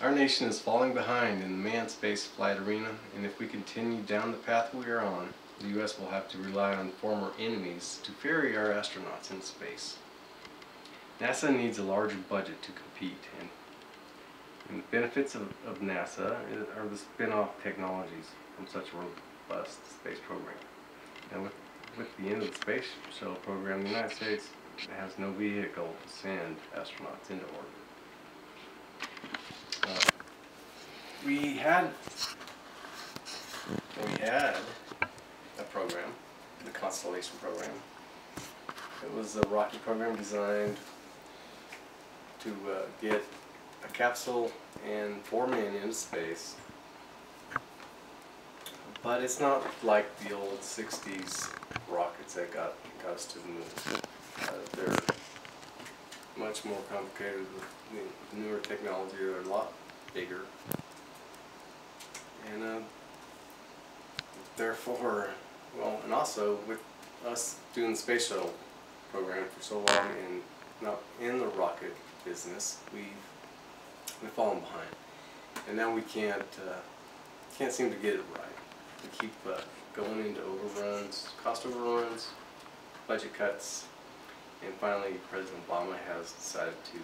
Our nation is falling behind in the manned space flight arena, and if we continue down the path we are on, the U.S. will have to rely on former enemies to ferry our astronauts into space. NASA needs a larger budget to compete, and the benefits of NASA are the spin-off technologies from such a robust space program. And with the end of the space shuttle program, the United States has no vehicle to send astronauts into orbit. We had a program, the Constellation program. It was a rocket program designed to get a capsule and 4 men into space. But it's not like the old 60s rockets that got us to the moon. They're much more complicated with newer technology. They're a lot bigger. And therefore, well, and also with us doing the space shuttle program for so long and not in the rocket business, we've fallen behind. And now we can't seem to get it right. We keep going into overruns, cost overruns, budget cuts, and finally President Obama has decided to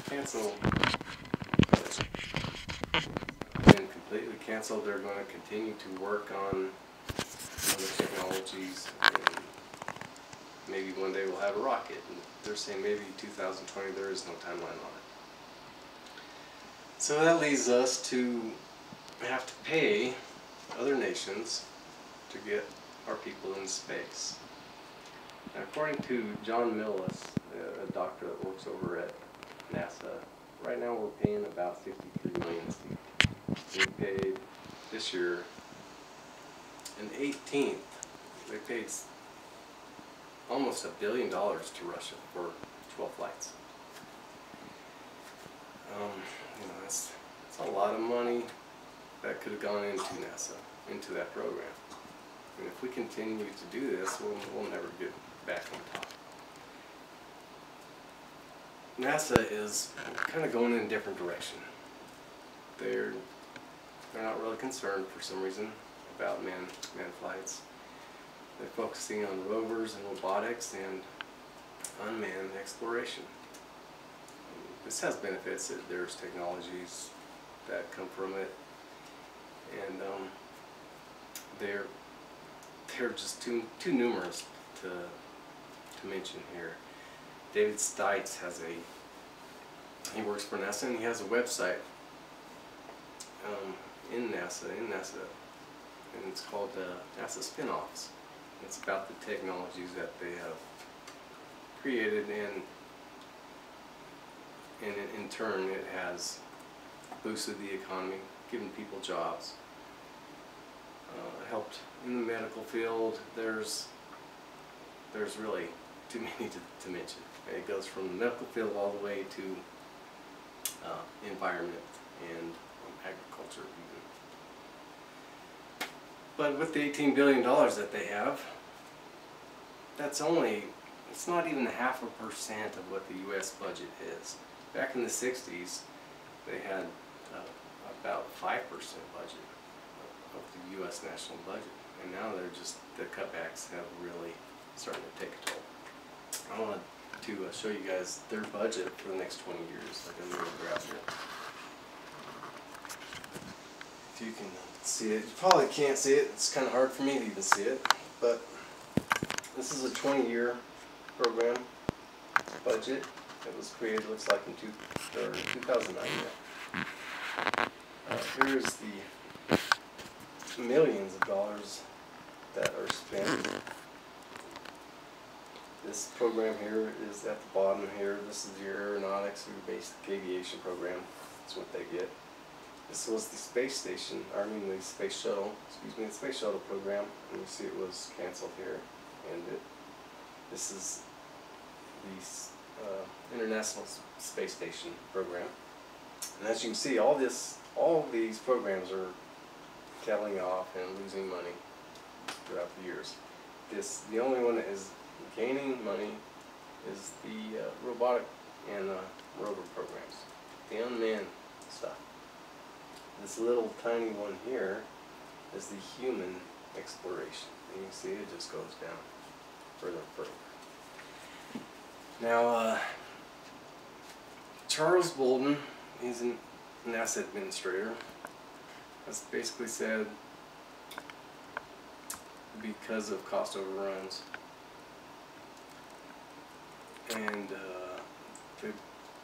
cancel and completely cancel. They're going to continue to work on other technologies, and maybe one day we'll have a rocket. And they're saying maybe 2020. There is no timeline on it. So that leads us to have to pay other nations to get our people in space. Now, according to John Millis, a doctor that works over at NASA, right now we're paying about $53 million. We paid this year an 18th. They paid almost $1 billion to Russia for 12 flights. That's a lot of money that could have gone into NASA, into that program. And if we continue to do this, we'll never get back on top. NASA is kind of going in a different direction. They're not really concerned for some reason about manned flights. They're focusing on rovers and robotics and unmanned exploration. This has benefits. There's technologies that come from it, and they're just too numerous to mention here. David Stites he works for NASA, and he has a website in NASA, and it's called NASA Spinoffs. It's about the technologies that they have created, and in turn it has boosted the economy, given people jobs, helped in the medical field. There's really too many to mention. It goes from the medical field all the way to environment and agriculture even. But with the $18 billion that they have, it's not even 0.5% of what the U.S. budget is. Back in the 60s, they had about 5% budget of the U.S. national budget, and now the cutbacks have really started to take a toll. I want to show you guys their budget for the next 20 years. Like a little graph here. If you can see it, you probably can't see it. It's kind of hard for me to even see it, but this is a 20-year program budget. It was created, looks like, in 2009. Here's the millions of dollars that are spent. This program here is at the bottom here. This is your aeronautics or basic aviation program. That's what they get. This was the space station, the space shuttle, the space shuttle program. And you see it was canceled here. And this is the International Space Station program. And as you can see, all these programs are tailing off and losing money throughout the years. The only one that is gaining money is the robotic and rover programs, the unmanned stuff. this little tiny one here is the human exploration. And you can see it just goes down further and further. Now, Charles Bolden, he's a NASA administrator, has basically said because of cost overruns and the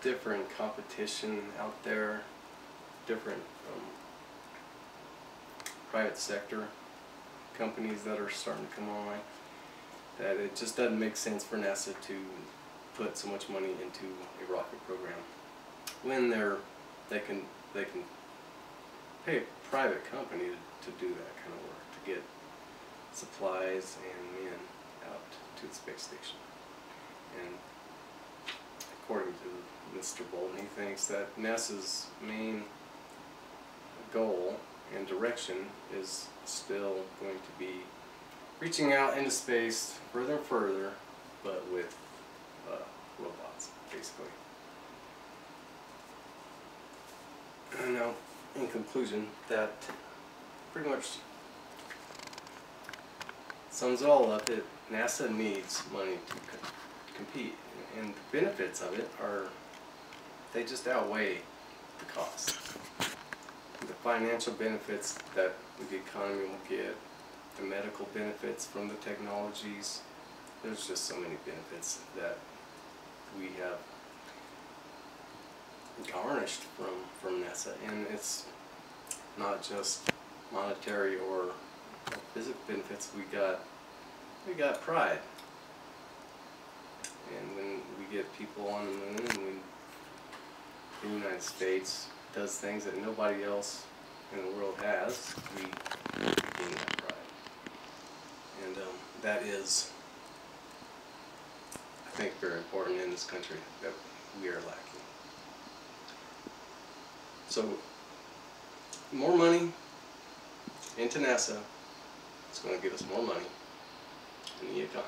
different competition out there, different private sector companies that are starting to come online, that it just doesn't make sense for NASA to put so much money into a rocket program when they can pay a private company to do that kind of work, to get supplies and men out to the space station. And according to Mr. Bolton, he thinks that NASA's main goal and direction is still going to be reaching out into space further and further, but with robots, basically. And now, in conclusion, that pretty much sums it all up. That NASA needs money to compete, and the benefits of it are, they just outweigh the cost. The financial benefits that the economy will get, the medical benefits from the technologies, there's just so many benefits that we have garnished from NASA, and it's not just monetary or physical benefits. We got pride, and when we get people on the moon, when the United States does things that nobody else in the world has, we gain that pride, and that is, I think, very important in this country that we are lacking. So, more money into NASA is going to give us more money in the economy.